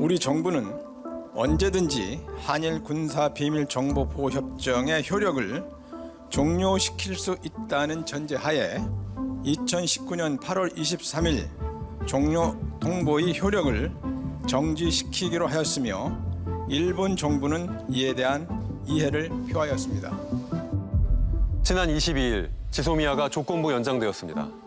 우리 정부는 언제든지 한일 군사 비밀 정보 보호 협정의 효력을 종료시킬 수 있다는 전제하에 2019년 8월 23일 종료 통보의 효력을 정지시키기로 하였으며 일본 정부는 이에 대한 이해를 표하였습니다. 지난 22일 지소미아가 조건부 연장되었습니다.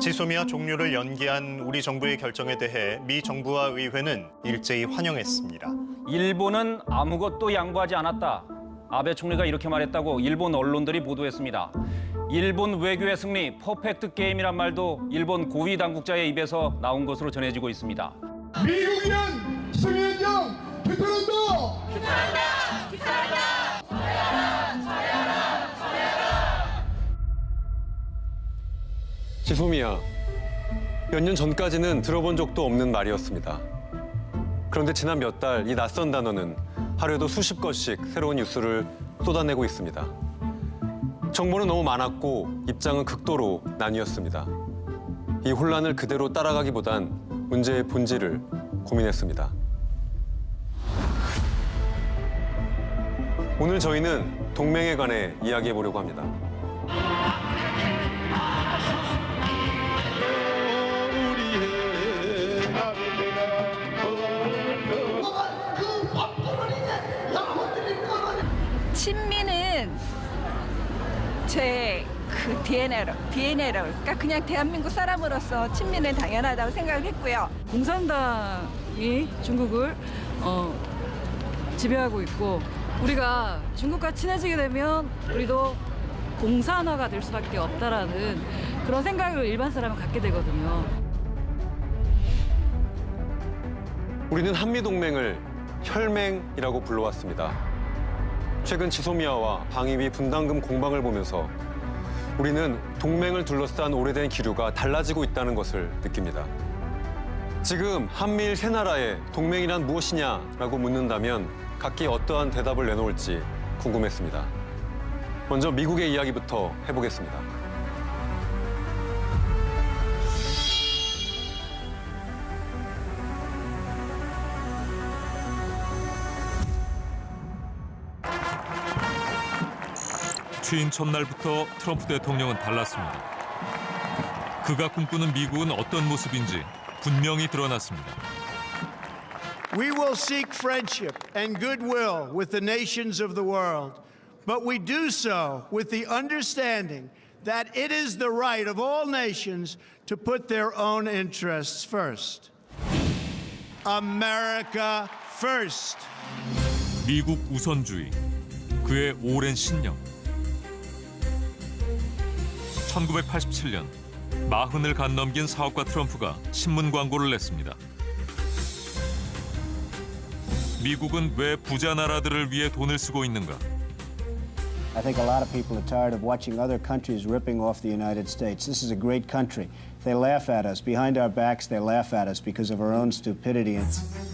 지소미아 종료를 연기한 우리 정부의 결정에 대해 미 정부와 의회는 일제히 환영했습니다. 일본은 아무것도 양보하지 않았다. 아베 총리가 이렇게 말했다고 일본 언론들이 보도했습니다. 일본 외교의 승리, 퍼펙트 게임이란 말도 일본 고위 당국자의 입에서 나온 것으로 전해지고 있습니다. 미국이란 승인령 규탄한다! 규탄한다! 규탄한다! 처리하라! 처리하라! 처리하라! 지소미아, 몇 년 전까지는 들어본 적도 없는 말이었습니다. 그런데 지난 몇 달 이 낯선 단어는 하루에도 수십 건씩 새로운 뉴스를 쏟아내고 있습니다. 정보는 너무 많았고 입장은 극도로 나뉘었습니다. 이 혼란을 그대로 따라가기보단 문제의 본질을 고민했습니다. 오늘 저희는 동맹에 관해 이야기해 보려고 합니다. 친미는 제 그 DNA로, 그러니까 그냥 대한민국 사람으로서 친미는 당연하다고 생각을 했고요. 공산당이 중국을 지배하고 있고 우리가 중국과 친해지게 되면 우리도 공산화가 될 수밖에 없다라는 그런 생각을 일반 사람은 갖게 되거든요. 우리는 한미동맹을 혈맹이라고 불러왔습니다. 최근 지소미아와 방위비 분담금 공방을 보면서 우리는 동맹을 둘러싼 오래된 기류가 달라지고 있다는 것을 느낍니다. 지금 한미일 세 나라의 동맹이란 무엇이냐라고 묻는다면 각기 어떠한 대답을 내놓을지 궁금했습니다. 먼저 미국의 이야기부터 해보겠습니다. 취임 첫날부터 트럼프 대통령은 달랐습니다. 그가 꿈꾸는 미국은 어떤 모습인지 분명히 드러났습니다. We will seek friendship and goodwill with the nations of the world, but we do so with the understanding that it is the right of all nations to put their own interests first. America first. 미국 우선주의, 그의 오랜 신념. 1987년 40을 간 넘긴 사업가 트럼프가 신문 광고를 냈습니다. 미국은 왜 부자 나라들을 위해 돈을 쓰고 있는가? I think a lot of people are tired of watching other countries ripping off the United States. This is a great country. They laugh at us. Behind our backs, they laugh at us because of our own stupidity. And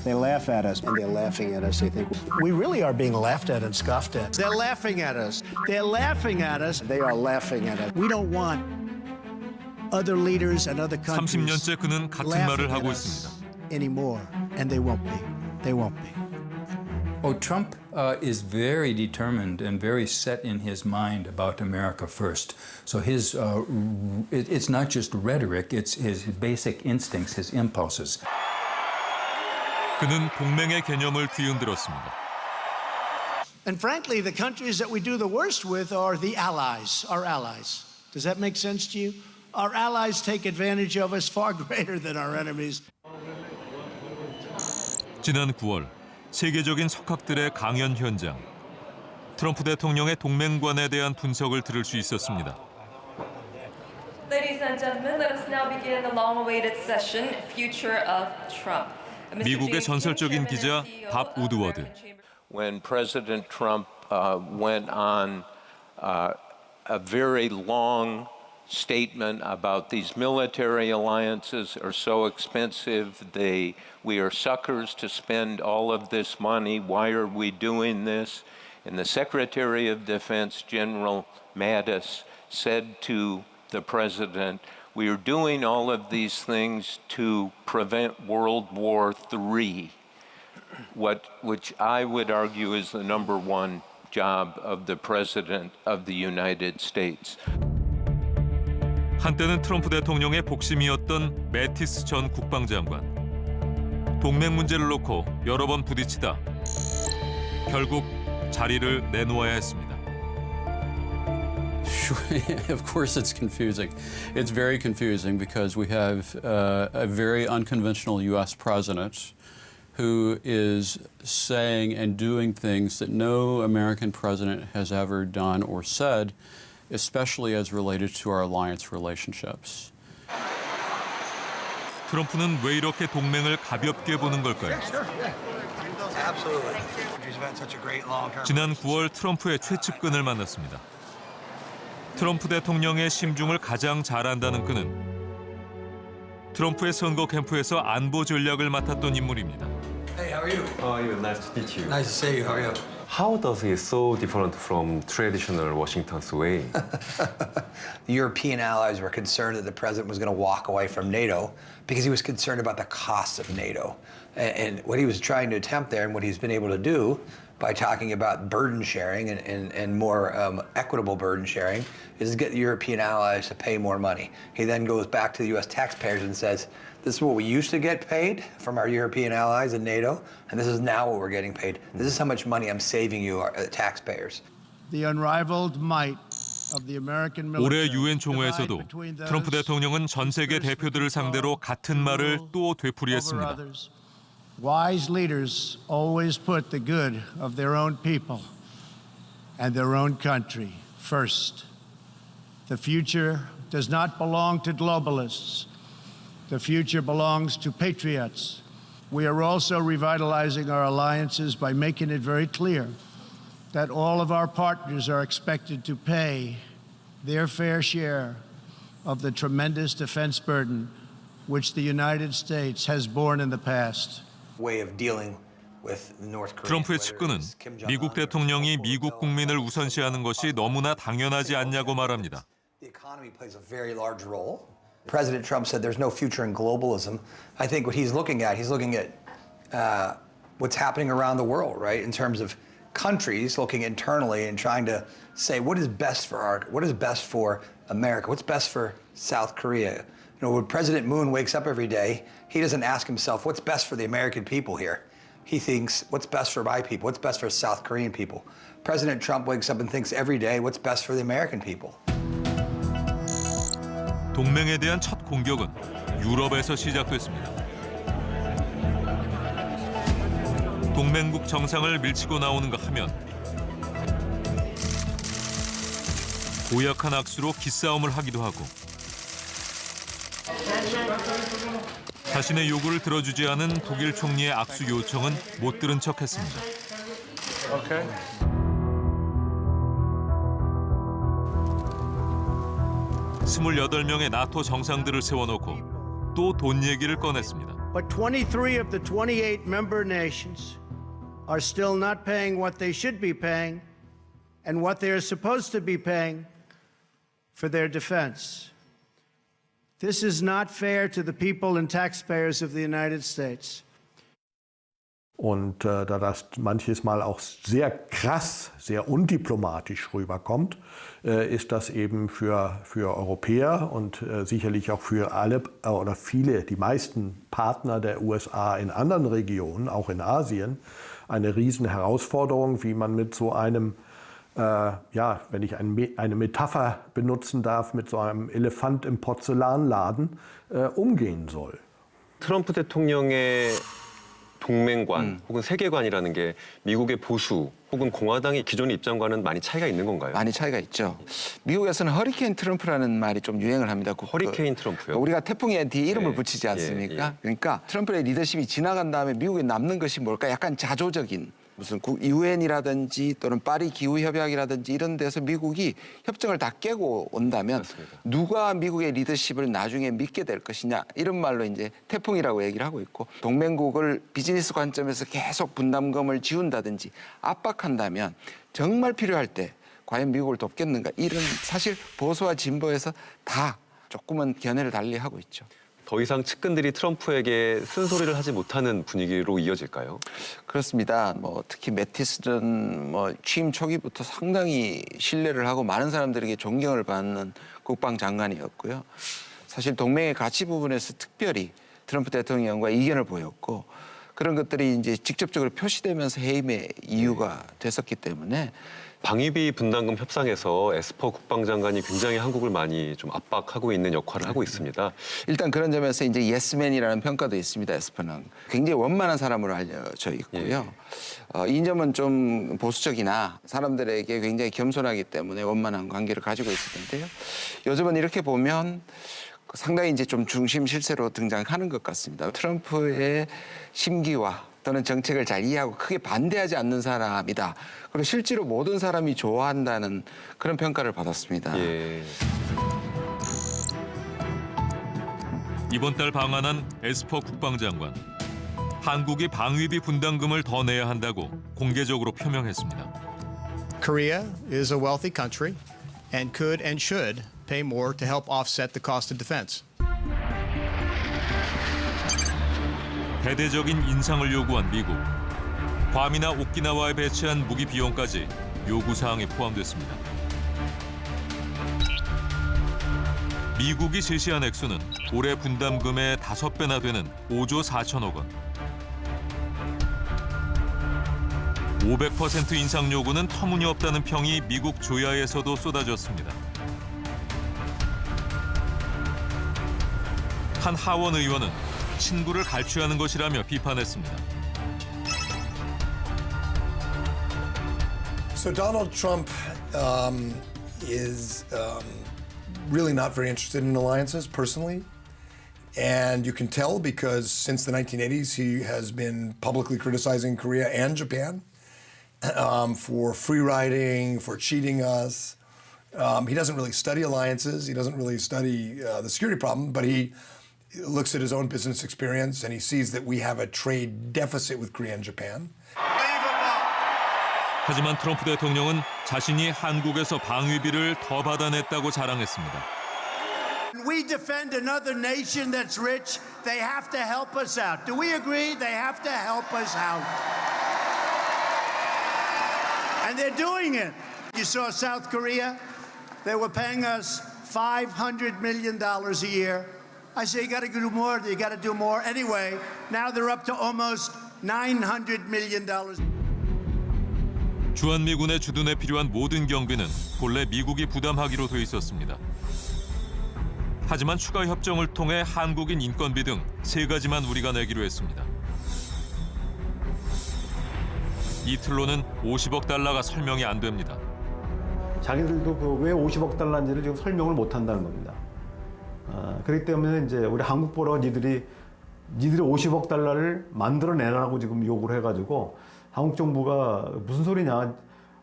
they laugh at us. And they're laughing at us. They think we really are being laughed at and scoffed at. They're laughing at us. They're laughing at us. They are laughing at us. We don't want other leaders and other countries 30년째 그는 같은 말을 하고 있습니다. anymore. And they won't be. They won't be. Oh, Trump is very determined and very set in his mind about America first. So it's not just rhetoric, it's his basic instincts, his impulses. 그는 동맹의 개념을 뒤흔들었습니다. And frankly, the countries that we do the worst with are the allies, our allies. Does that make sense to you? Our allies take advantage of us far greater than our enemies. 지난 9월 세계적인 석학들의 강연 현장. 트럼프 대통령의 동맹관에 대한 분석을 들을 수 있었습니다. Ladies and gentlemen, let us now begin the long-awaited session, Future of Trump. 미국의 전설적인 기자 밥 우드워드. When President Trump went on a very long statement about these military alliances are so expensive, we are suckers to spend all of this money. Why are we doing this? And the Secretary of Defense, General Mattis, said to the President, We are doing all of these things to prevent World War III, which I would argue is the number one job of the President of the United States. 한때는 트럼프 대통령의 복심이었던 매티스 전 국방장관. 동맹 문제를 놓고 여러 번 부딪히다 결국 자리를 내놓아야 했습니다. Of course it's confusing. It's very confusing because we have a very unconventional U.S. president who is saying and doing things that no American president has ever done or said, especially as related to our alliance relationships. 트럼프는 왜 이렇게 동맹을 가볍게 보는 걸까요? 지난 9월 트럼프의 최측근을 만났습니다. 트럼프 대통령의 심중을 가장 잘 안다는 그는 트럼프의 선거 캠프에서 안보 전략을 맡았던 인물입니다. Hey, how are you? Oh, nice to meet you. Nice to see you. How are you? How does it so different from traditional Washington's way? The European allies were concerned that the president was going to walk away from NATO because he was concerned about the cost of NATO. And what he was trying to attempt there and what he's been able to do by talking about burden sharing and more equitable burden sharing is get the European allies to pay more money. He then goes back to the U.S. taxpayers and says, this is what we used to get paid from our European allies in NATO, and this is now what we're getting paid. This is how much money I'm saving you, our taxpayers. The unrivaled might of the American military. 올해 유엔 총회에서도 트럼프 대통령은 전 세계 대표들을 상대로 같은 말을 또 되풀이했습니다. Wise leaders always put the good of their own people and their own country first. The future does not belong to globalists. The future belongs to patriots. We are also revitalizing our alliances by making it very clear that all of our partners are expected to pay their fair share of the tremendous defense burden which the United States has borne in the past. Way of dealing with North Korea. 트럼프의 측근은 미국 대통령이 미국 국민을 우선시하는 것이 너무나 당연하지 않냐고 말합니다. The economy plays a very large role. President Trump said there's no future in globalism. I think what he's looking at what's happening around the world, right? In terms of countries looking internally and trying to say what is best for America, what's best for South Korea. You know, when President Moon wakes up every day, he doesn't ask himself what's best for the American people here. He thinks what's best for my people, what's best for South Korean people. President Trump wakes up and thinks every day what's best for the American people. 동맹에 대한 첫 공격은 유럽에서 시작됐습니다. 동맹국 정상을 밀치고 나오는가 하면 고약한 악수로 기싸움을 하기도 하고 자신의 요구를 들어주지 않은 독일 총리의 악수 요청은 못 들은 척했습니다. 28명의 나토 정상들을 세워놓고 또 돈 얘기를 꺼냈습니다. But 23 of the 28 member nations are still not paying what they should be paying and what they are supposed to be paying for their defense. This is not fair to the people and taxpayers of the United States. Und da das manches Mal auch sehr krass, sehr undiplomatisch rüberkommt, ist das eben für Europäer und sicherlich auch für alle oder viele, die meisten Partner der USA in anderen Regionen, auch in Asien, eine riesen Herausforderung, wie man mit so einem, wenn ich eine Metapher benutzen darf, mit so einem Elefant im Porzellanladen umgehen soll. 트럼프 대통령의 동맹관 혹은 세계관이라는 게 미국의 보수 혹은 공화당의 기존의 입장과는 많이 차이가 있는 건가요? 많이 차이가 있죠. 미국에서는 허리케인 트럼프라는 말이 좀 유행을 합니다. 허리케인 트럼프요? 우리가 태풍에 뒤에 이름을 붙이지 않습니까? 그러니까 트럼프의 리더십이 지나간 다음에 미국에 남는 것이 뭘까? 약간 자조적인 무슨 유엔이라든지 또는 파리 기후협약이라든지 이런 데서 미국이 협정을 다 깨고 온다면 맞습니다. 누가 미국의 리더십을 나중에 믿게 될 것이냐 이런 말로 이제 태풍이라고 얘기를 하고 있고 동맹국을 비즈니스 관점에서 계속 분담금을 지운다든지 압박한다면 정말 필요할 때 과연 미국을 돕겠는가 이런 사실 보수와 진보에서 다 조금은 견해를 달리하고 있죠. 더 이상 측근들이 트럼프에게 쓴소리를 하지 못하는 분위기로 이어질까요? 그렇습니다. 뭐 특히 매티스는 뭐 취임 초기부터 상당히 신뢰를 하고 많은 사람들에게 존경을 받는 국방장관이었고요. 사실 동맹의 가치 부분에서 특별히 트럼프 대통령과 이견을 보였고 그런 것들이 이제 직접적으로 표시되면서 해임의 이유가 됐었기 때문에 방위비 분담금 협상에서 에스퍼 국방장관이 굉장히 한국을 많이 좀 압박하고 있는 역할을 하고 있습니다. 일단 그런 점에서 이제 예스맨이라는 평가도 있습니다. 에스퍼는 굉장히 원만한 사람으로 알려져 있고요. 이 점은 좀 보수적이나 사람들에게 굉장히 겸손하기 때문에 원만한 관계를 가지고 있을 텐데요. 요즘은 이렇게 보면 상당히 이제 좀 중심 실세로 등장하는 것 같습니다. 트럼프의 심기와 또는 정책을 잘 이해하고 크게 반대하지 않는 사람이다. 그리고 실제로 모든 사람이 좋아한다는 그런 평가를 받았습니다. 이번 달 방한한 에스퍼 국방장관. 한국이 방위비 분담금을 더 내야 한다고 공개적으로 표명했습니다. Korea is a wealthy country and could and should pay more to help offset the cost of defense. 대대적인 인상을 요구한 미국. 괌이나 오키나와에 배치한 무기 비용까지 요구 사항에 포함됐습니다. 미국이 제시한 액수는 올해 분담금의 5배나 되는 5조 4천억 원. 500% 인상 요구는 터무니없다는 평이 미국 조야에서도 쏟아졌습니다. 한 하원 의원은 친구를 갈취하는 것이라며 비판했습니다. So Donald Trump is really not very interested in alliances personally. And you can tell because since the 1980s, he has been publicly criticizing Korea and Japan for free riding, for cheating us. He doesn't really study alliances. He doesn't really study the security problem, but he looks at his own business experience and he sees that we have a trade deficit with Korea and Japan. 하지만 트럼프 대통령은 자신이 한국에서 방위비를 더 받아냈다고 자랑했습니다. We defend another nation that's rich. They have to help us out. Do we agree? They have to help us out. And they're doing it. You saw South Korea? They were paying us $500 million a year. I say you got to do more. You got to do more. Anyway, now they're up to almost $900 million. 주한미군의 주둔에 필요한 모든 경비는 본래 미국이 부담하기로 돼 있었습니다. 하지만 추가 협정을 통해 한국인 인건비 등 3가지만 우리가 내기로 했습니다. 이틀로는 50억 달러가 설명이 안 됩니다. 자기들도 왜 50억 달러인지를 지금 설명을 못 한다는 겁니다. 그렇기 때문에 이제 우리 한국 보러 니들이 50억 달러를 만들어내라고 지금 요구를 해가지고 한국 정부가 무슨 소리냐,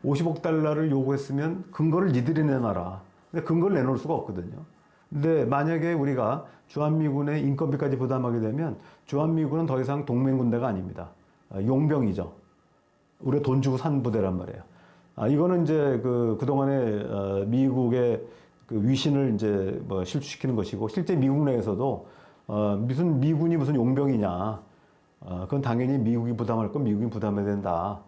50억 달러를 요구했으면 근거를 니들이 내놔라. 근데 근거를 내놓을 수가 없거든요. 근데 만약에 우리가 주한미군의 인건비까지 부담하게 되면 주한미군은 더 이상 동맹군대가 아닙니다. 용병이죠. 우리가 돈 주고 산 부대란 말이에요. 이거는 이제 그동안에 미국의 그 위신을 이제 뭐 실추시키는 것이고, 실제 미국 내에서도 무슨 미군이 무슨 용병이냐, 그건 당연히 미국이 부담할 건 미국이 부담해야 된다.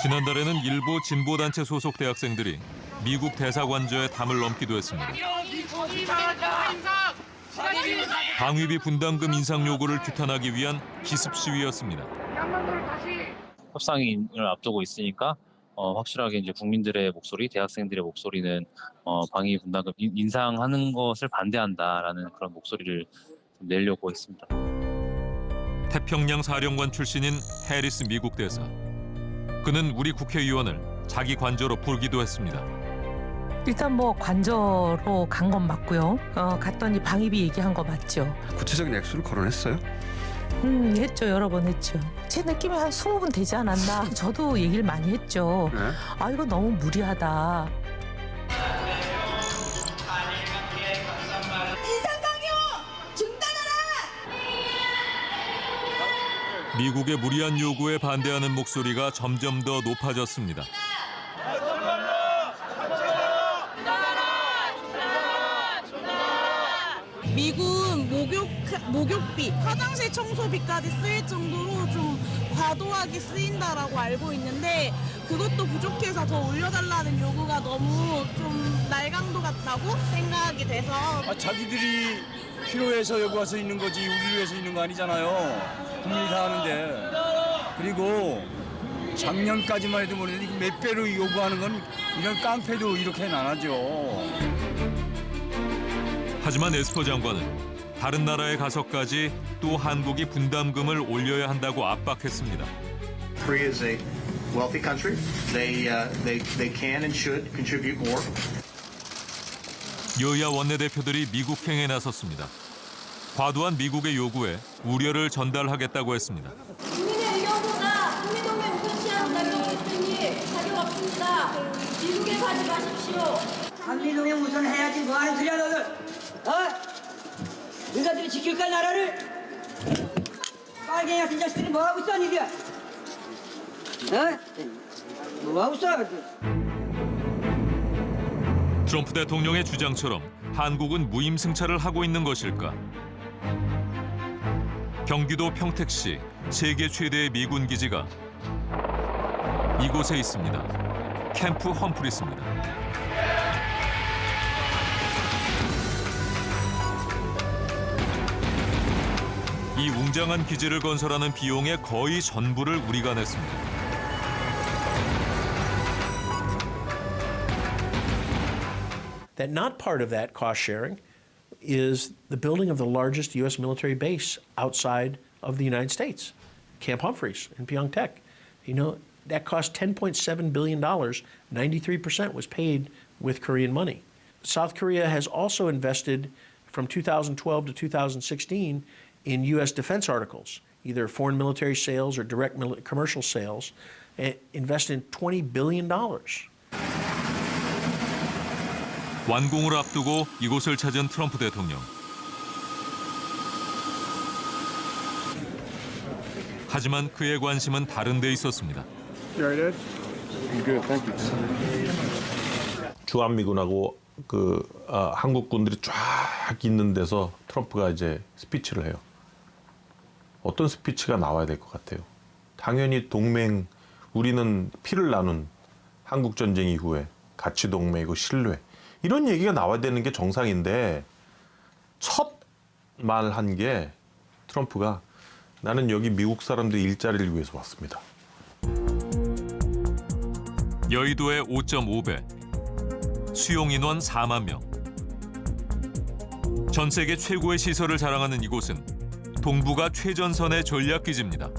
지난달에는 일부 진보단체 소속 대학생들이 미국 대사관저에 담을 넘기도 했습니다. 방위비 분담금 인상 요구를 규탄하기 위한 기습 시위였습니다. 협상을 앞두고 있으니까 확실하게 이제 국민들의 목소리, 대학생들의 목소리는 방위비 분담금 인상하는 것을 반대한다라는 그런 목소리를 좀 내려고 했습니다. 태평양 사령관 출신인 해리스 미국 대사. 그는 우리 국회의원을 자기 관저로 부르기도 했습니다. 일단 뭐 관저로 간 건 맞고요. 갔더니 방위비 얘기한 거 맞죠? 구체적인 액수를 거론했어요? 했죠. 여러 번 했죠. 제 느낌에 한 20분 되지 않았나? 저도 얘기를 많이 했죠. 네? 아, 이거 너무 무리하다. 미국의 무리한 요구에 반대하는 목소리가 점점 더 높아졌습니다. 미군 목욕비, 화장실 청소비까지 쓰일 정도로 좀 과도하게 쓰인다라고 알고 있는데 그것도 부족해서 더 올려달라는 요구가 너무 좀 날강도 같다고 생각이 돼서 자기들이 필요해서 여기 와서 있는 거지 우리를 위해서 있는 거 아니잖아요. 국민이 다 하는데. 그리고 작년까지만 해도 모르는데 몇 배로 요구하는 건 이런 깡패도 이렇게는 안 하죠. 하지만 에스퍼 장관은 다른 나라에 가서까지 또 한국이 분담금을 올려야 한다고 압박했습니다. Korea is a wealthy country. They can and should contribute more. 여야 원내대표들이 미국행에 나섰습니다. 과도한 미국의 요구에 우려를 전달하겠다고 했습니다. 국민의 의견보다 국민동맹 우선시하는 자격이 자격 없습니다. 미국에 가지 마십시오. 한미동맹 우선해야지 뭐 하는 소리야 너들? 너희들이 지킬까 나라를? 빨갱이 같은 자식들이 뭐 하고 있어 니들? 뭐 하고 있어? 트럼프 대통령의 주장처럼 한국은 무임승차를 하고 있는 것일까? 경기도 평택시 세계 최대의 미군 기지가 이곳에 있습니다. 캠프 험프리스입니다. 이 웅장한 기지를 건설하는 비용의 거의 전부를 우리가 냈습니다. That not part of that cost sharing is the building of the largest U.S. military base outside of the United States, Camp Humphreys in Pyeongtaek. You know, that cost $10.7 billion. 93% was paid with Korean money. South Korea has also invested from 2012 to 2016 in U.S. defense articles, either foreign military sales or direct commercial sales, invested $20 billion. 완공을 앞두고 이곳을 찾은 트럼프 대통령. 하지만 그의 관심은 다른 데 있었습니다. 주한미군하고 한국군들이 쫙 있는 데서 트럼프가 이제 스피치를 해요. 어떤 스피치가 나와야 될 것 같아요? 당연히 동맹, 우리는 피를 나눈 한국전쟁 이후에 가치동맹이고 신뢰, 이런 얘기가 나와야 되는 게 정상인데 첫 말 한 게 트럼프가 나는 여기 미국 사람들 일자리를 위해서 왔습니다. 여의도의 5.5배, 수용 인원 4만 명. 전 세계 최고의 시설을 자랑하는 이곳은 동북아 최전선의 전략기지입니다.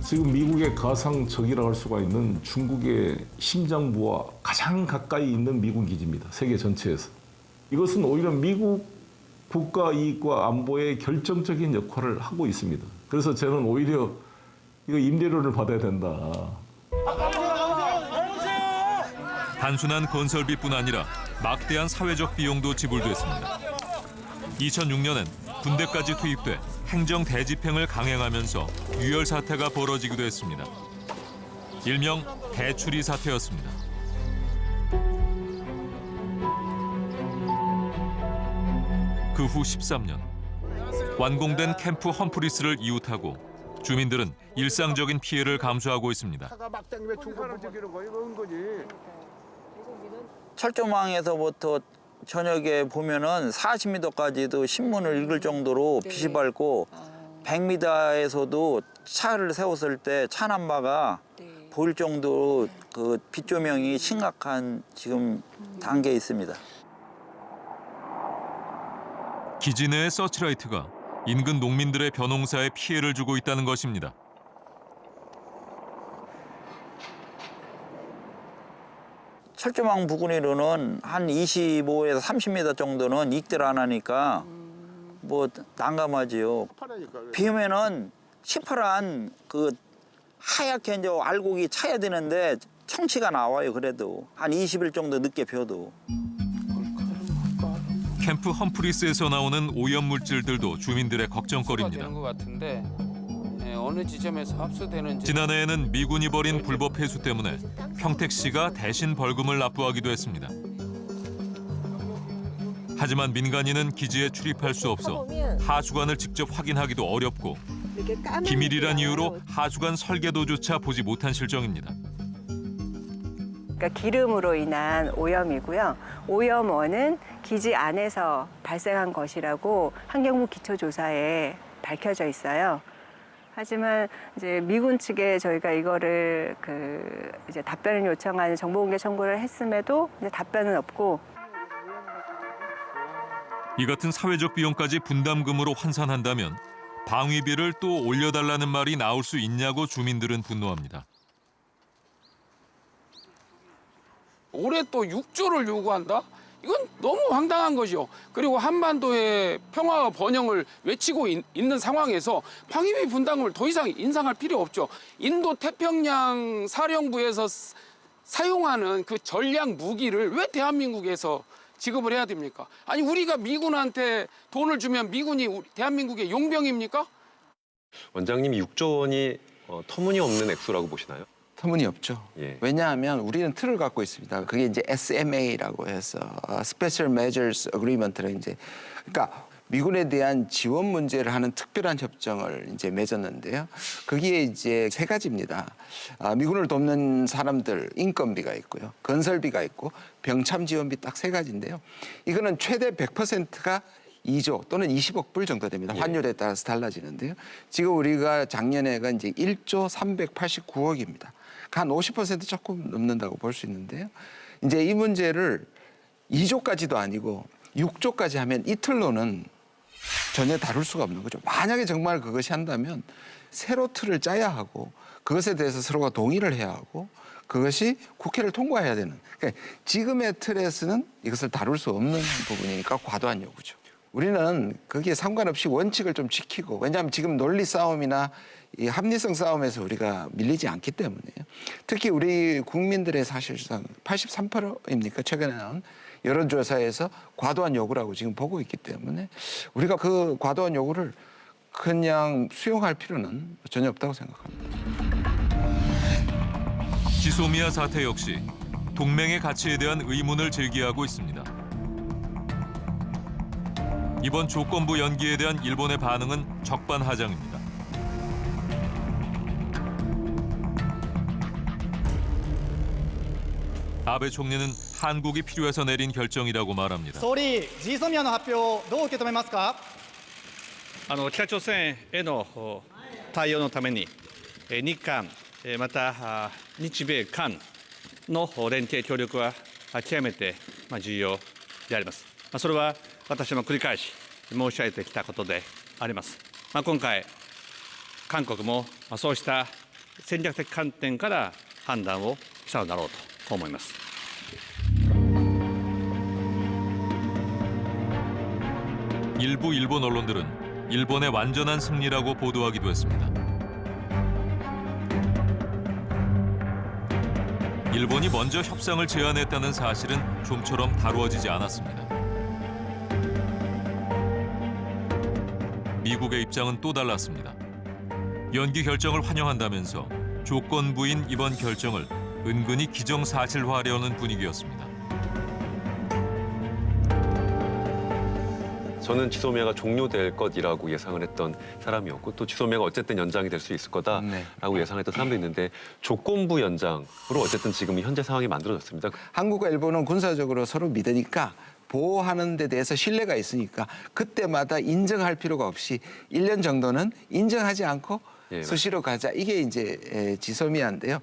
지금 미국의 가상적이라고 할 수가 있는 중국의 심장부와 가장 가까이 있는 미군 기지입니다. 세계 전체에서. 이것은 오히려 미국 국가 이익과 안보에 결정적인 역할을 하고 있습니다. 그래서 저는 오히려 이거 임대료를 받아야 된다. 단순한 건설비뿐 아니라 막대한 사회적 비용도 지불됐습니다. 2006년엔 군대까지 투입돼 행정 대집행을 강행하면서 유혈 사태가 벌어지기도 했습니다. 일명 대추리 사태였습니다. 그 후 13년, 완공된 캠프 험프리스를 이웃하고 주민들은 일상적인 피해를 감수하고 있습니다. 철조망에서부터 저녁에 보면은 40m까지도 신문을 읽을 정도로 빛이 밝고 100m에서도 차를 세웠을 때 차남바가 보일 정도로 그 빛 조명이 심각한 지금 단계에 있습니다. 기지 내의 서치라이트가 인근 농민들의 벼농사에 피해를 주고 있다는 것입니다. 철조망 부근으로는 한 25에서 30m 정도는 익들 안 하니까 뭐 난감하지요. 비 오면은 시퍼런 그 하얗게 이제 알곡이 차야 되는데 청치가 나와요. 그래도 한 20일 정도 늦게 벼도. 캠프 험프리스에서 나오는 오염 물질들도 주민들의 걱정거리입니다. 되는 것 같은데 어느 지점에서 합수되는지. 지난해에는 미군이 벌인 불법 해수 때문에 평택시가 대신 벌금을 납부하기도 했습니다. 하지만 민간인은 기지에 출입할 수 없어 하수관을 직접 확인하기도 어렵고 기밀이란 이유로 하수관 설계도조차 보지 못한 실정입니다. 그러니까 기름으로 인한 오염이고요. 오염원은 기지 안에서 발생한 것이라고 환경부 기초조사에 밝혀져 있어요. 하지만 이제 미군 측에 저희가 이거를 이제 답변을 요청하는 정보공개 청구를 했음에도 이제 답변은 없고. 이 같은 사회적 비용까지 분담금으로 환산한다면 방위비를 또 올려달라는 말이 나올 수 있냐고 주민들은 분노합니다. 올해 또 6조를 요구한다? 이건 너무 황당한 거죠. 그리고 한반도의 평화와 번영을 외치고 있는 상황에서 방위비 분담금을 더 이상 인상할 필요 없죠. 인도 태평양 사령부에서 사용하는 그 전략 무기를 왜 대한민국에서 지급을 해야 됩니까? 아니 우리가 미군한테 돈을 주면 미군이 대한민국의 용병입니까? 원장님이 6조 원이 터무니없는 액수라고 보시나요? 터무니없죠. 예. 왜냐하면 우리는 틀을 갖고 있습니다. 그게 이제 SMA라고 해서 Special Measures Agreement를 이제 그러니까 미군에 대한 지원 문제를 하는 특별한 협정을 이제 맺었는데요. 거기에 이제 3가지입니다. 미군을 돕는 사람들 인건비가 있고요, 건설비가 있고 병참 지원비 딱 3가지인데요. 이거는 최대 100%가 2조 또는 20억 불 정도 됩니다. 환율에 따라서 달라지는데요. 지금 우리가 작년에가 이제 1조 389억입니다. 한 50% 조금 넘는다고 볼 수 있는데요. 이제 이 문제를 2조까지도 아니고 6조까지 하면 이틀로는 전혀 다룰 수가 없는 거죠. 만약에 정말 그것이 한다면 새로 틀을 짜야 하고 그것에 대해서 서로가 동의를 해야 하고 그것이 국회를 통과해야 되는. 그러니까 지금의 틀에서는 이것을 다룰 수 없는 부분이니까 과도한 요구죠. 우리는 거기에 상관없이 원칙을 좀 지키고, 왜냐하면 지금 논리 싸움이나 이 합리성 싸움에서 우리가 밀리지 않기 때문에요. 특히 우리 국민들의 사실상 83%입니까? 최근에 나온 여론조사에서 과도한 요구라고 지금 보고 있기 때문에 우리가 그 과도한 요구를 그냥 수용할 필요는 전혀 없다고 생각합니다. 지소미아 사태 역시 동맹의 가치에 대한 의문을 제기하고 있습니다. 이번 조건부 연기에 대한 일본의 반응은 적반하장입니다. 아베 총리는 한국이 필요해서 내린 결정이라고 말합니다. 総理、Gソミアの発表をどう受け止めますか。北朝鮮への対応のために日韓また日米韓の連携協力は極めて重要であります。それは私も繰り返し申し上げてきたことであります。今回韓国もそうした戦略的観点から判断をしたのだろうと思います。 일부 일본 언론들은 일본의 완전한 승리라고 보도하기도 했습니다. 일본이 먼저 협상을 제안했다는 사실은 좀처럼 다루어지지 않았습니다. 미국의 입장은 또 달랐습니다. 연기 결정을 환영한다면서 조건부인 이번 결정을 은근히 기정사실화하려는 분위기였습니다. 저는 지소미아가 종료될 것이라고 예상을 했던 사람이었고 또 지소미아가 어쨌든 연장이 될 수 있을 거다라고 예상했던 사람도 있는데 조건부 연장으로 어쨌든 지금 현재 상황이 만들어졌습니다. 한국과 일본은 군사적으로 서로 믿으니까 보호하는 데 대해서 신뢰가 있으니까 그때마다 인정할 필요가 없이 1년 정도는 인정하지 않고 수시로 가자. 이게 이제 지소미아인데요.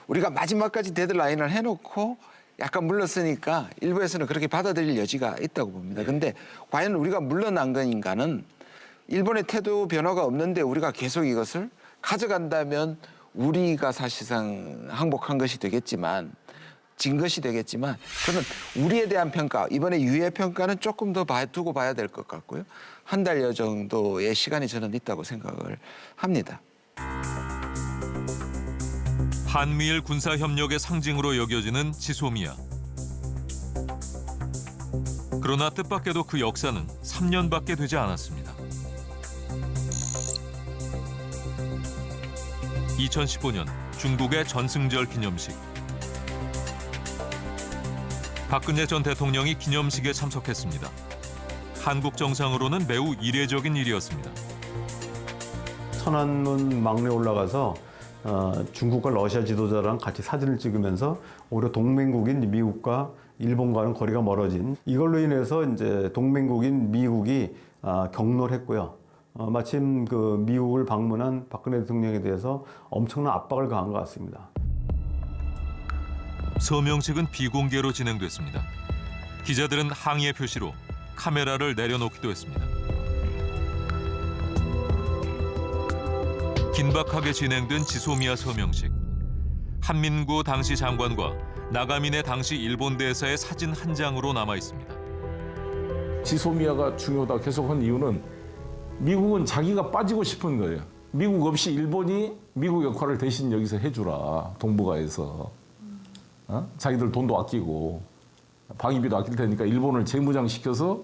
우리가 마지막까지 데드라인을 해놓고 약간 물렀으니까 일부에서는 그렇게 받아들일 여지가 있다고 봅니다. 근데 과연 우리가 물러난 건가는 일본의 태도 변화가 없는데 우리가 계속 이것을 가져간다면 우리가 사실상 항복한 것이 되겠지만 진 것이 되겠지만 그러면 우리에 대한 평가, 이번에 유해 평가는 조금 더 두고 봐야 될 것 같고요. 한 달여 정도의 시간이 저는 있다고 생각을 합니다. 한미일 군사협력의 상징으로 여겨지는 지소미아. 그러나 뜻밖에도 그 역사는 3년밖에 되지 않았습니다. 2015년 중국의 전승절 기념식. 박근혜 전 대통령이 기념식에 참석했습니다. 한국 정상으로는 매우 이례적인 일이었습니다. 천안문 막내에 올라가서 중국과 러시아 지도자랑 같이 사진을 찍으면서 오히려 동맹국인 미국과 일본과는 거리가 멀어진 이걸로 인해서 이제 동맹국인 미국이 격노했고요. 마침 그 미국을 방문한 박근혜 대통령에 대해서 엄청난 압박을 가한 것 같습니다. 서명식은 비공개로 진행됐습니다. 기자들은 항의의 표시로 카메라를 내려놓기도 했습니다. 긴박하게 진행된 지소미아 서명식. 한민구 당시 장관과 나가미네 당시 일본 대사의 사진 한 장으로 남아 있습니다. 지소미아가 중요하다 계속 한 이유는 미국은 자기가 빠지고 싶은 거예요. 미국 없이 일본이 미국 역할을 대신 여기서 해주라. 동북아에서. 자기들 돈도 아끼고 방위비도 아낄 테니까 일본을 재무장시켜서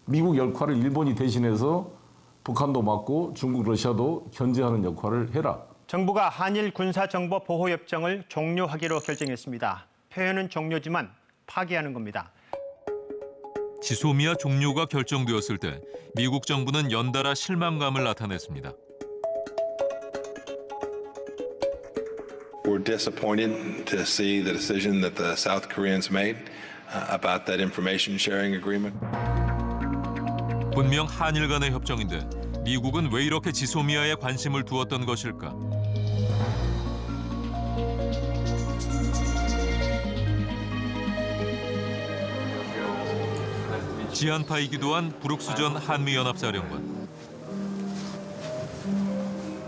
미국 역할을 일본이 대신해서 북한도 막고 중국, 러시아도 견제하는 역할을 해라. 정부가 한일 군사정보 보호협정을 종료하기로 결정했습니다. 표현은 종료지만 파기하는 겁니다. 지소미아 종료가 결정되었을 때 미국 정부는 연달아 실망감을 나타냈습니다. We're disappointed to see the decision that the South Koreans made about that information sharing agreement. 분명 한일 간의 협정인데 미국은 왜 이렇게 지소미아에 관심을 두었던 것일까? 지한파이기도 한 브룩스 전 한미연합사령관.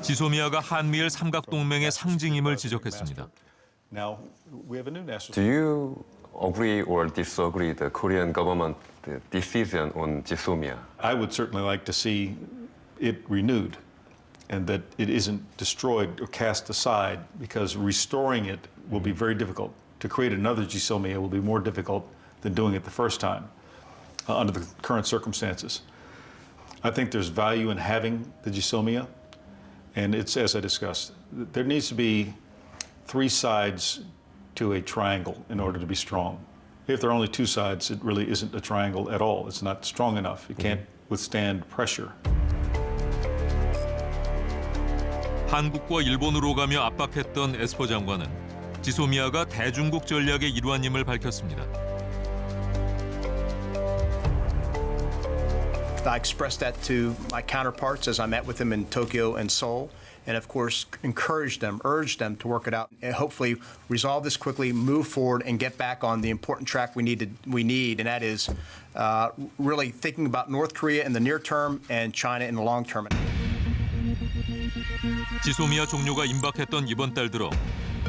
지소미아가 한미일 삼각동맹의 상징임을 지적했습니다. Do you agree or disagree the Korean government decision on Jisomia? I would certainly like to see it renewed and that it isn't destroyed or cast aside because restoring it will be very difficult. To create another Jisomia will be more difficult than doing it the first time under the current circumstances. I think there's value in having the Jisomia, and it's, as I discussed, there needs to be three sides to a triangle in order to be strong. If there are only two sides, it really isn't a triangle at all. It's not strong enough. It can't withstand pressure. 한국과 일본으로 가며 압박했던 에스퍼 장관은 지소미아가 대중국 전략의 일환임을 밝혔습니다. I expressed that to my counterparts as I met with them in Tokyo and Seoul, and of course encouraged them, urged them to work it out, and hopefully resolve this quickly, move forward, and get back on the important track we need, and that is really thinking about North Korea in the near term and China in the long term. 지소미아 종료가 임박했던 이번 달 들어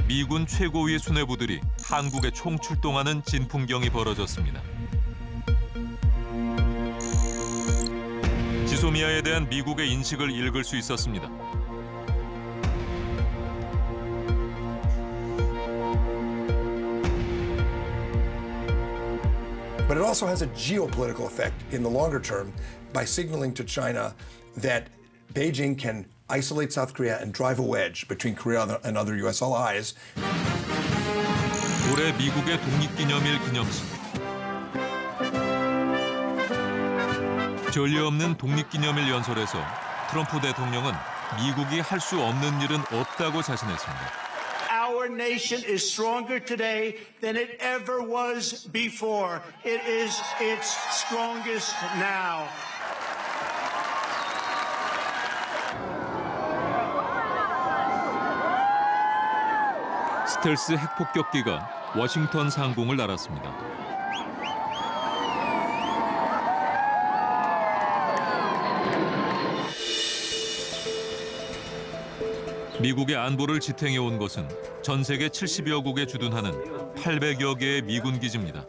미군 최고위 수뇌부들이 한국에 총출동하는 진풍경이 벌어졌습니다. 지소미아에 대한 미국의 인식을 읽을 수 있었습니다. But it also has a geopolitical effect in the longer term by signaling to China that Beijing can isolate South Korea and drive a wedge between Korea and other U.S. allies. 올해 미국의 독립기념일 기념식. 전례 없는 독립기념일 연설에서 트럼프 대통령은 미국이 할 수 없는 일은 없다고 자신했습니다. Our nation is stronger today than it ever was before. It is its strongest now. 스텔스 핵폭격기가 워싱턴 상공을 날았습니다. 미국의 안보를 지탱해온 것은 전 세계 70여 국에 주둔하는 800여 개의 미군 기지입니다.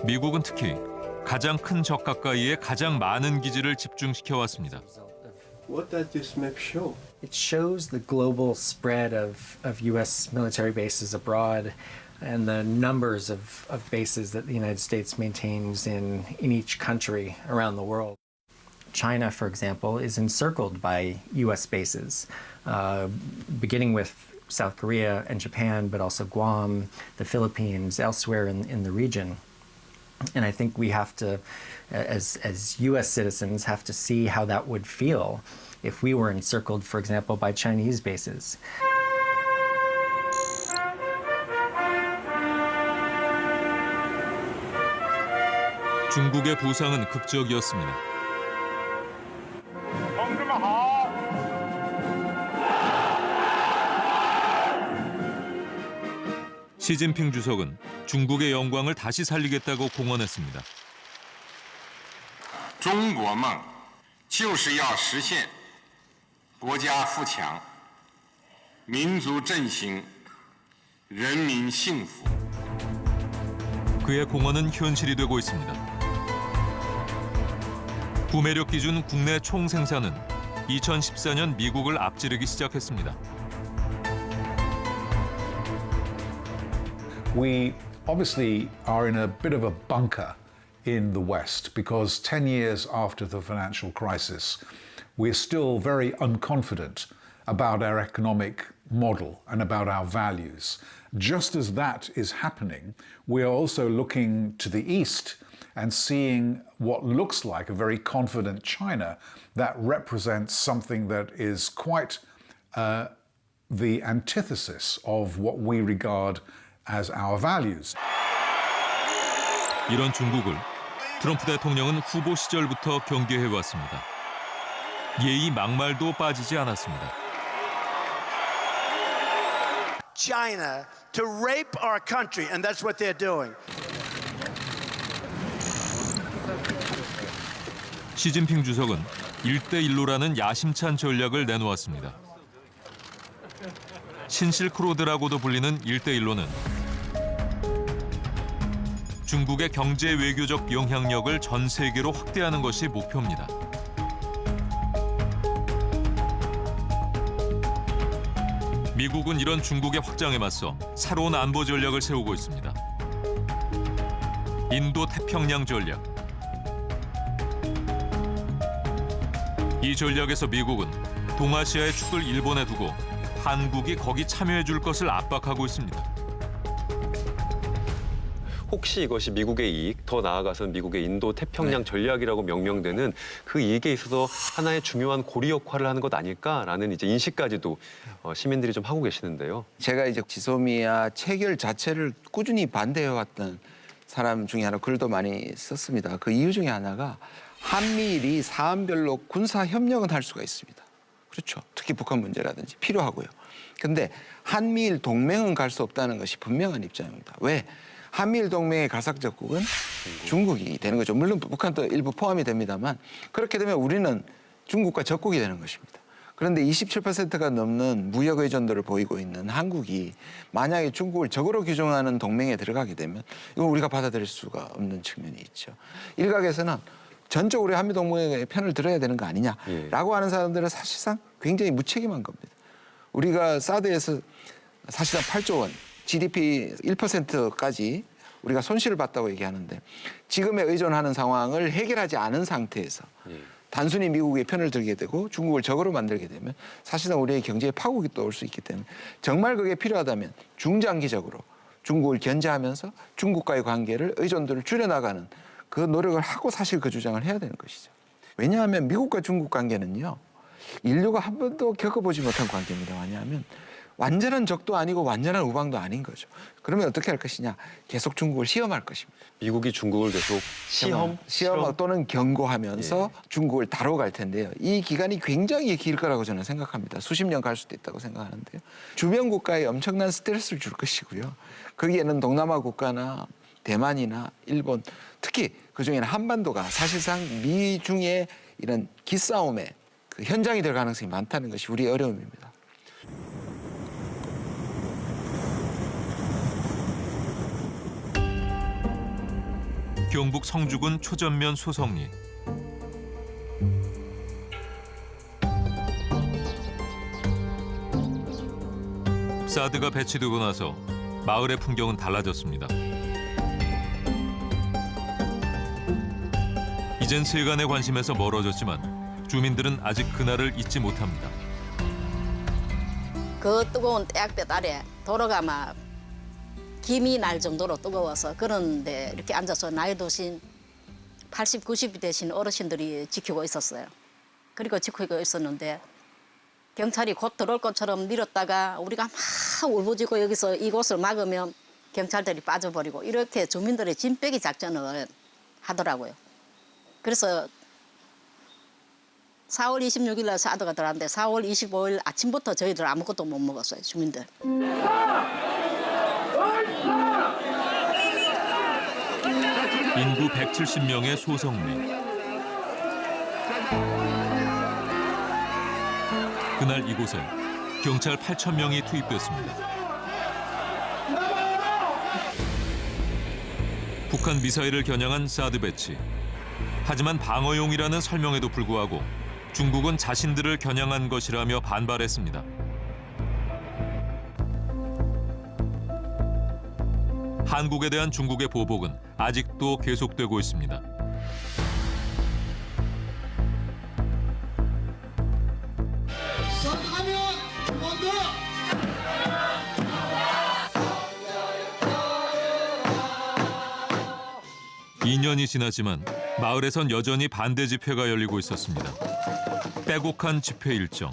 미국은 특히 가장 큰 적 가까이에 가장 많은 기지를 집중시켜 왔습니다. What does this map show? It shows the global spread of U.S. military bases abroad and the numbers of bases that the United States maintains in each country around the world. China, for example, is encircled by U.S. bases, beginning with South Korea and Japan, but also Guam, the Philippines, elsewhere in the region. And I think we have to, as U.S. citizens, have to see how that would feel if we were encircled, for example, by Chinese bases. 중국의 부상은 극적이었습니다. 시진핑 주석은 중국의 영광을 다시 살리겠다고 공언했습니다. 中国梦就是要实现国家富强、民族振兴、人民幸福。 그의 공언은 현실이 되고 있습니다. 구매력 기준 국내 총 생산은 2014년 미국을 앞지르기 시작했습니다. We obviously are in a bit of a bunker in the West because 10 years after the financial crisis, we're still very unconfident about our economic model and about our values. Just as that is happening, we are also looking to the East and seeing what looks like a very confident China that represents something that is quite the antithesis of what we regard as our values. 이런 중국을 트럼프 대통령은 후보 시절부터 경계해왔습니다. 예의 막말도 빠지지 않았습니다. China to rape our country, and that's what they're doing. 시진핑 주석은 1대1로라는 야심찬 전략을 내놓았습니다. 신실크로드라고도 불리는 1대1로는 중국의 경제 외교적 영향력을 전 세계로 확대하는 것이 목표입니다. 미국은 이런 중국의 확장에 맞서 새로운 안보 전략을 세우고 있습니다. 인도 태평양 전략. 이 전략에서 미국은 동아시아의 축을 일본에 두고 한국이 거기 참여해 줄 것을 압박하고 있습니다. 혹시 이것이 미국의 이익, 더 나아가서는 미국의 인도 태평양 전략이라고 명명되는 그 이익에 있어서 하나의 중요한 고리 역할을 하는 것 아닐까라는 이제 인식까지도 시민들이 좀 하고 계시는데요. 제가 이제 지소미아 체결 자체를 꾸준히 반대해왔던 사람 중에 하나 글도 많이 썼습니다. 그 이유 중에 하나가 한미일이 사안별로 군사 협력은 할 수가 있습니다. 그렇죠. 특히 북한 문제라든지 필요하고요. 그런데 한미일 동맹은 갈 수 없다는 것이 분명한 입장입니다. 왜? 한미일 동맹의 가상적국은 중국이 되는 거죠. 물론 북한도 일부 포함이 됩니다만 그렇게 되면 우리는 중국과 적국이 되는 것입니다. 그런데 27%가 넘는 무역 의존도를 보이고 있는 한국이 만약에 중국을 적으로 규정하는 동맹에 들어가게 되면 이건 우리가 받아들일 수가 없는 측면이 있죠. 일각에서는 전적으로 한미동맹의 편을 들어야 되는 거 아니냐라고 하는 사람들은 사실상 굉장히 무책임한 겁니다. 우리가 사드에서 사실상 8조 원, GDP 1%까지 우리가 손실을 봤다고 얘기하는데 지금에 의존하는 상황을 해결하지 않은 상태에서 단순히 미국의 편을 들게 되고 중국을 적으로 만들게 되면 사실상 우리의 경제에 파국이 또 올 수 있기 때문에 정말 그게 필요하다면 중장기적으로 중국을 견제하면서 중국과의 관계를 의존도를 줄여나가는 그 노력을 하고 사실 그 주장을 해야 되는 것이죠. 왜냐하면 미국과 중국 관계는요. 인류가 한 번도 겪어보지 못한 관계입니다. 왜냐하면 완전한 적도 아니고 완전한 우방도 아닌 거죠. 그러면 어떻게 할 것이냐. 계속 중국을 시험할 것입니다. 미국이 중국을 계속 시험 또는 경고하면서 중국을 다뤄갈 텐데요. 이 기간이 굉장히 길 거라고 저는 생각합니다. 수십 년 갈 수도 있다고 생각하는데요. 주변 국가에 엄청난 스트레스를 줄 것이고요. 거기에는 동남아 국가나 대만이나 일본, 특히 그중에는 한반도가 사실상 미중의 이런 기싸움의 그 현장이 될 가능성이 많다는 것이 우리의 어려움입니다. 경북 성주군 초전면 소성리. 사드가 배치되고 나서 마을의 풍경은 달라졌습니다. 이젠 세간의 관심에서 멀어졌지만 주민들은 아직 그날을 잊지 못합니다. 그 뜨거운 태양볕 아래 도로가 막 김이 날 정도로 뜨거워서 그런데 이렇게 앉아서 나이 드신 80, 90이 되신 어르신들이 지키고 있었어요. 그리고 지키고 있었는데 경찰이 곧 들어올 것처럼 밀었다가 우리가 막 울부짖고 여기서 이곳을 막으면 경찰들이 빠져버리고 이렇게 주민들의 짐 빼기 작전을 하더라고요. 그래서 4월 26일 날 사도가 들어왔는데 4월 25일 아침부터 저희들 아무것도 못 먹었어요, 주민들. 인구 170명의 소성리. 그날 이곳에 경찰 8,000명이 투입됐습니다. 북한 미사일을 겨냥한 사드 배치. 하지만 방어용이라는 설명에도 불구하고 중국은 자신들을 겨냥한 것이라며 반발했습니다. 한국에 대한 중국의 보복은 아직도 계속되고 있습니다. 시작하면 먼저 2년이 지났지만 마을에선 여전히 반대 집회가 열리고 있었습니다. 빼곡한 집회 일정.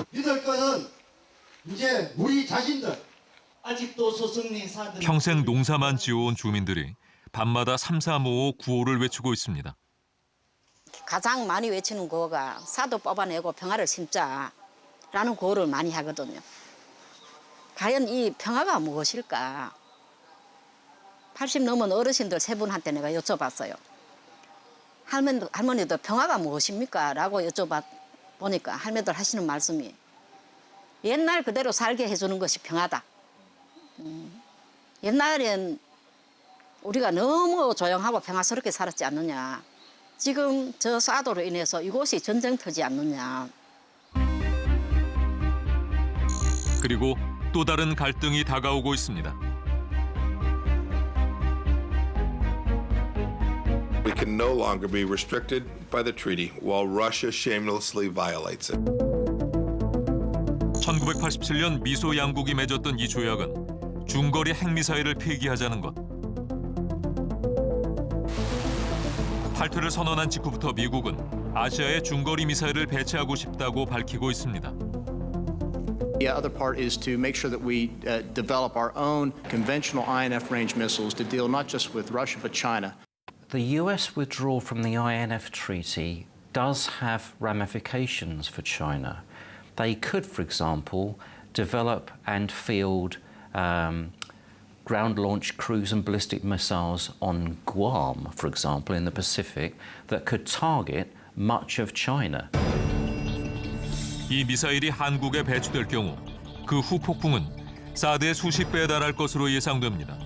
믿을 거는 이제 우리 자신들. 아직도 소승리 사들. 평생 농사만 지어온 주민들이 밤마다 3.355 구호를 외치고 있습니다. 가장 많이 외치는 구호가 사도 뽑아내고 평화를 심자라는 구호를 많이 하거든요. 과연 이 평화가 무엇일까? 80 넘은 어르신들 세 분한테 내가 여쭤봤어요. 할머니도 평화가 무엇입니까? 라고 여쭤보니까 할머니들 하시는 말씀이 옛날 그대로 살게 해주는 것이 평화다. 옛날엔 우리가 너무 조용하고 평화스럽게 살았지 않느냐. 지금 저 사도로 인해서 이곳이 전쟁터지 않느냐. 그리고 또 다른 갈등이 다가오고 있습니다. We can no longer be restricted by the treaty while Russia shamelessly violates it. 1987년 미소 양국이 맺었던 이 조약은 중거리 핵미사일을 폐기하자는 것. 탈퇴를 선언한 직후부터 미국은 아시아에 중거리 미사일을 배치하고 싶다고 밝히고 있습니다. The other part is to make sure that we develop our own conventional INF range missiles to deal not just with Russia but China. The US withdrawal from the INF treaty does have ramifications for China. They could, for example, develop and field ground-launched cruise and ballistic missiles on Guam, for example, in the Pacific, that could target much of China. 이 미사일이 한국에 배치될 경우 그 후 폭풍은 사드의 수십 배에 달할 것으로 예상됩니다.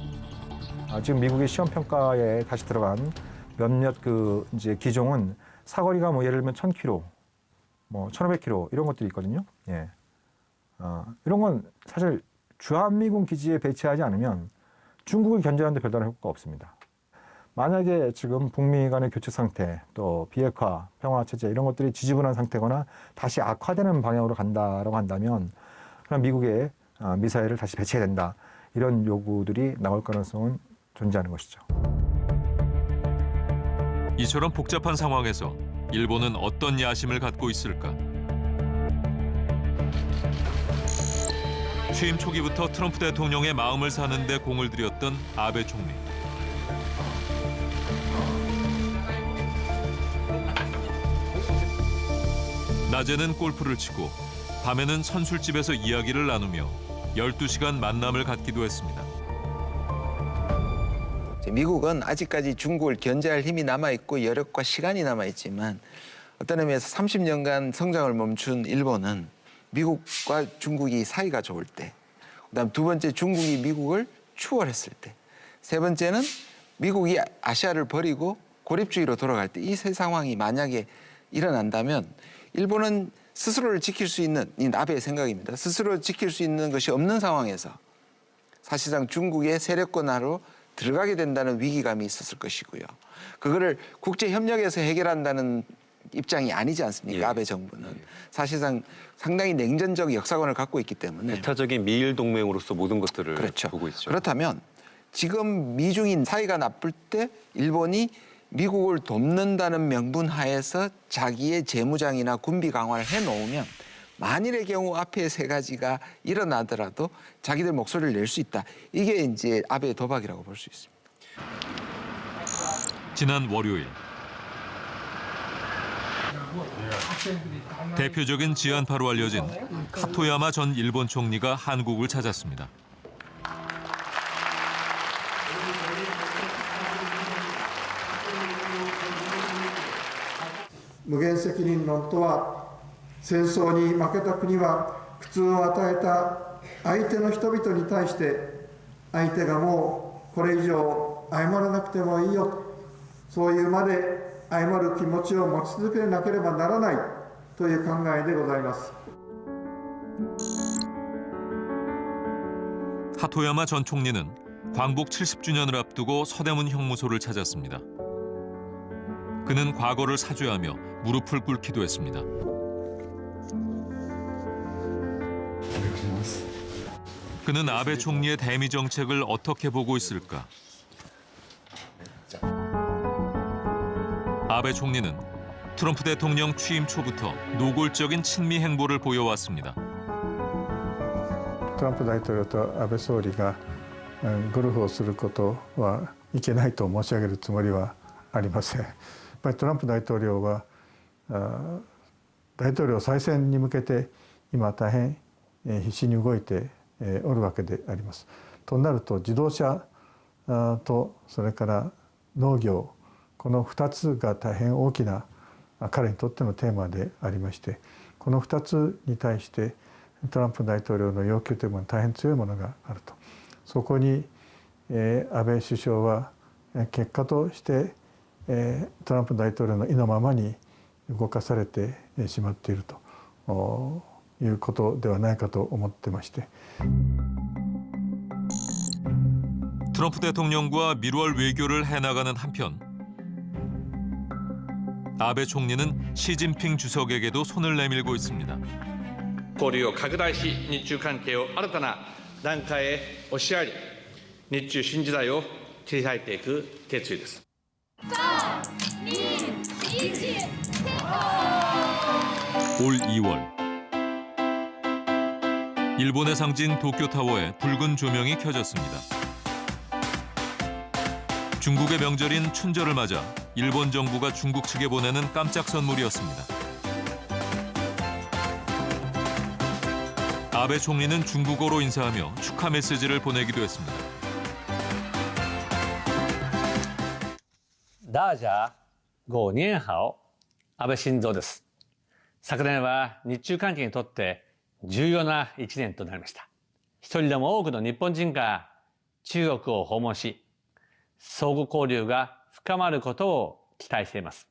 지금 미국의 시험 평가에 다시 들어간 몇몇 그 이제 기종은 사거리가 뭐 예를 들면 1,000km, 뭐 1,500km 이런 것들이 있거든요. 예. 이런 건 사실 주한미군 기지에 배치하지 않으면 중국을 견제하는 데 별다른 효과가 없습니다. 만약에 지금 북미 간의 교체 상태, 또 비핵화, 평화체제 이런 것들이 지지분한 상태거나 다시 악화되는 방향으로 간다라고 한다면 그럼 미국의 미사일을 다시 배치해야 된다. 이런 요구들이 나올 가능성은 존재하는 것이죠. 이처럼 복잡한 상황에서 일본은 어떤 야심을 갖고 있을까? 취임 초기부터 트럼프 대통령의 마음을 사는 데 공을 들였던 아베 총리. 낮에는 골프를 치고 밤에는 선술집에서 이야기를 나누며 12시간 만남을 갖기도 했습니다. 미국은 아직까지 중국을 견제할 힘이 남아있고 여력과 시간이 남아있지만 어떤 의미에서 30년간 성장을 멈춘 일본은 미국과 중국이 사이가 좋을 때, 그다음 두 번째 중국이 미국을 추월했을 때, 세 번째는 미국이 아시아를 버리고 고립주의로 돌아갈 때 이 세 상황이 만약에 일어난다면 일본은 스스로를 지킬 수 있는, 이 아베의 생각입니다. 스스로 지킬 수 있는 것이 없는 상황에서 사실상 중국의 세력권화로 들어가게 된다는 위기감이 있었을 것이고요. 그거를 국제협력에서 해결한다는 입장이 아니지 않습니까? 아베 정부는. 사실상 상당히 냉전적 역사관을 갖고 있기 때문에. 배타적인 미일 동맹으로서 모든 것들을 그렇죠. 보고 있죠. 그렇다면 지금 미중인 사이가 나쁠 때 일본이 미국을 돕는다는 명분 하에서 자기의 재무장이나 군비 강화를 해놓으면 만일의 경우 앞에 세 가지가 일어나더라도 자기들 목소리를 낼 수 있다. 이게 이제 아베의 도박이라고 볼 수 있습니다. 지난 월요일 대표적인 지안파로 알려진 하토야마 전 일본 총리가 한국을 찾았습니다. 無限責任論とは戦争に負けた国は苦痛を与えた相手の人々に対して相手がもうこれ以上謝らなくてもいいよそういうまで謝る気持ちを持ち続けなければならないという考えでございます。 하토야마 전 총리는 광복 70주년을 앞두고 서대문 형무소를 찾았습니다. 그는 과거를 사죄하며 무릎을 꿇기도 했습니다. 그는 아베 총리의 대미 정책을 어떻게 보고 있을까? 아베 총리는 트럼프 대통령 취임 초부터 노골적인 친미 행보를 보여왔습니다. トランプ大統領と安倍総理がゴルフをすることはいけないと申し上げるつもりはありません。やっぱりトランプ大統領は大統領再選に向けて今大変必死に動いておるわけであります。となると自動車とそれから農業この2つが大変大きな彼にとってのテーマでありましてこの2つに対してトランプ大統領の要求というものは大変強いものがあると。そこに安倍首相は結果としてトランプ大統領の意のままに動かされてしまっているということではないかと思ってまして。 트럼프 대통령과 밀월 외교를 해나가는 한편 아베 총리는 시진핑 주석에게도 손을 내밀고 있습니다. 交流を拡大し、日中関係を新たな段階へ押し上げ、日中新時代を切り開いていく決意です。 올 2월 일본의 상징 도쿄타워에 붉은 조명이 켜졌습니다. 중국의 명절인 춘절을 맞아 일본 정부가 중국 측에 보내는 깜짝 선물이었습니다. 아베 총리는 중국어로 인사하며 축하 메시지를 보내기도 했습니다. 大家ご年好、安倍晋三です。昨年は日中関係にとって重要な1年となりました。一人でも多くの日本人が中国を訪問し、相互交流が深まることを期待しています。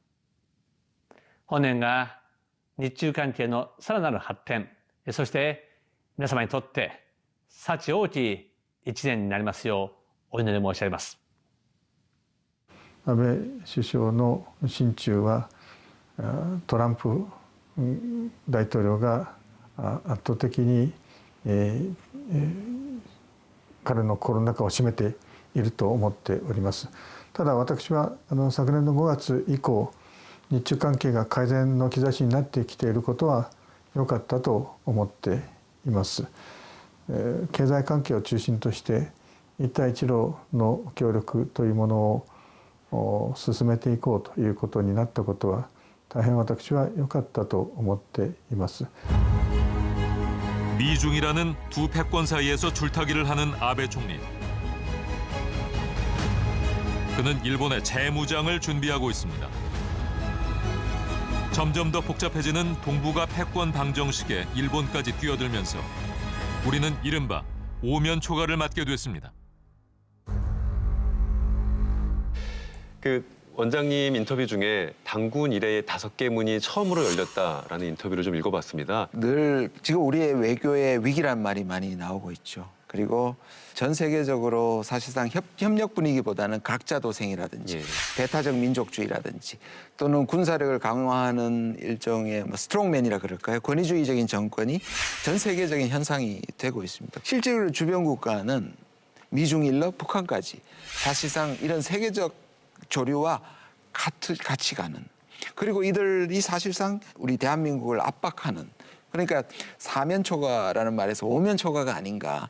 本年が日中関係のさらなる発展、そして皆様にとって幸大きい1年になりますようお祈り申し上げます。安倍首相の心中はトランプ大統領が圧倒的に彼の心の中を占めていると思っております。ただ私は昨年の5月以降日中関係が改善の兆しになってきていることは良かったと思っています。経済関係を中心として一帯一路の協力というものを進めていこうということになったことは大変私は良かったと思っています。 미중이라는 두 패권 사이에서 줄타기를 하는 아베 총리. 그는 일본의 재무장을 준비하고 있습니다. 점점 더 복잡해지는 동북아 패권 방정식에 일본까지 뛰어들면서 우리는 이른바 오면 초과를 맞게 됐습니다. 그 원장님 인터뷰 중에 당군 이래의 5개 문이 처음으로 열렸다라는 인터뷰를 좀 읽어봤습니다. 늘 지금 우리의 외교의 위기란 말이 많이 나오고 있죠. 그리고 전 세계적으로 사실상 협력 분위기보다는 각자 도생이라든지 배타적 민족주의라든지 또는 군사력을 강화하는 일종의 스트롱맨이라 그럴까요? 권위주의적인 정권이 전 세계적인 현상이 되고 있습니다. 실제로 주변 국가는 미중 일러 북한까지 사실상 이런 세계적 조류와 같이 가는, 그리고 이들이 사실상 우리 대한민국을 압박하는, 그러니까 사면초가라는 말에서 오면초가가 아닌가.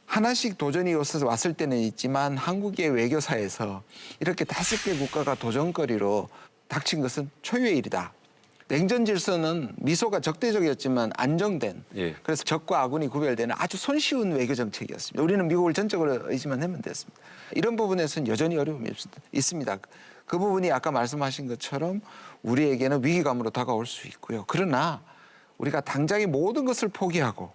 하나씩 도전이 왔을 때는 있지만 한국의 외교사에서 이렇게 5개 국가가 도전거리로 닥친 것은 초유의 일이다. 냉전 질서는 미소가 적대적이었지만 안정된, 그래서 적과 아군이 구별되는 아주 손쉬운 외교 정책이었습니다. 우리는 미국을 전적으로 의지만 하면 됐습니다. 이런 부분에서는 여전히 어려움이 있습니다. 그 부분이 아까 말씀하신 것처럼 우리에게는 위기감으로 다가올 수 있고요. 그러나 우리가 당장의 모든 것을 포기하고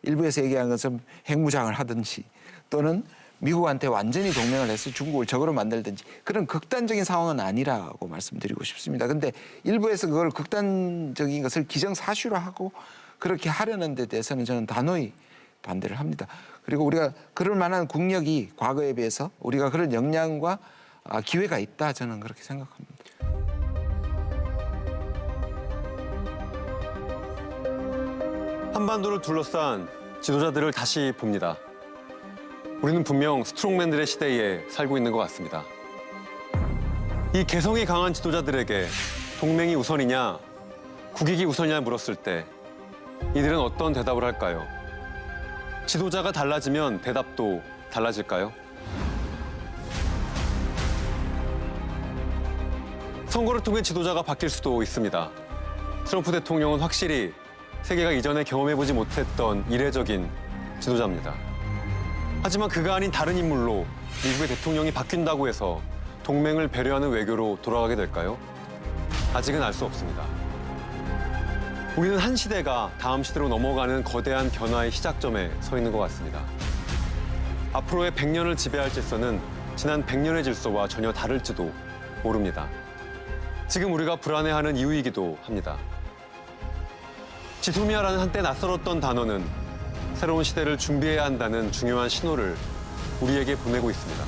일부에서 얘기한 것은 핵무장을 하든지 또는 미국한테 완전히 동맹을 해서 중국을 적으로 만들든지 그런 극단적인 상황은 아니라고 말씀드리고 싶습니다. 근데 일부에서 그걸 극단적인 것을 기정사실화하고 그렇게 하려는 데 대해서는 저는 단호히 반대를 합니다. 그리고 우리가 그럴 만한 국력이 과거에 비해서 우리가 그런 역량과 기회가 있다, 저는 그렇게 생각합니다. 한반도를 둘러싼 지도자들을 다시 봅니다. 우리는 분명 스트롱맨들의 시대에 살고 있는 것 같습니다. 이 개성이 강한 지도자들에게 동맹이 우선이냐, 국익이 우선이냐 물었을 때 이들은 어떤 대답을 할까요? 지도자가 달라지면 대답도 달라질까요? 선거를 통해 지도자가 바뀔 수도 있습니다. 트럼프 대통령은 확실히 세계가 이전에 경험해보지 못했던 이례적인 지도자입니다. 하지만 그가 아닌 다른 인물로 미국의 대통령이 바뀐다고 해서 동맹을 배려하는 외교로 돌아가게 될까요? 아직은 알 수 없습니다. 우리는 한 시대가 다음 시대로 넘어가는 거대한 변화의 시작점에 서 있는 것 같습니다. 앞으로의 100년을 지배할 질서는 지난 100년의 질서와 전혀 다를지도 모릅니다. 지금 우리가 불안해하는 이유이기도 합니다. 지소미아라는 한때 낯설었던 단어는 새로운 시대를 준비해야 한다는 중요한 신호를 우리에게 보내고 있습니다.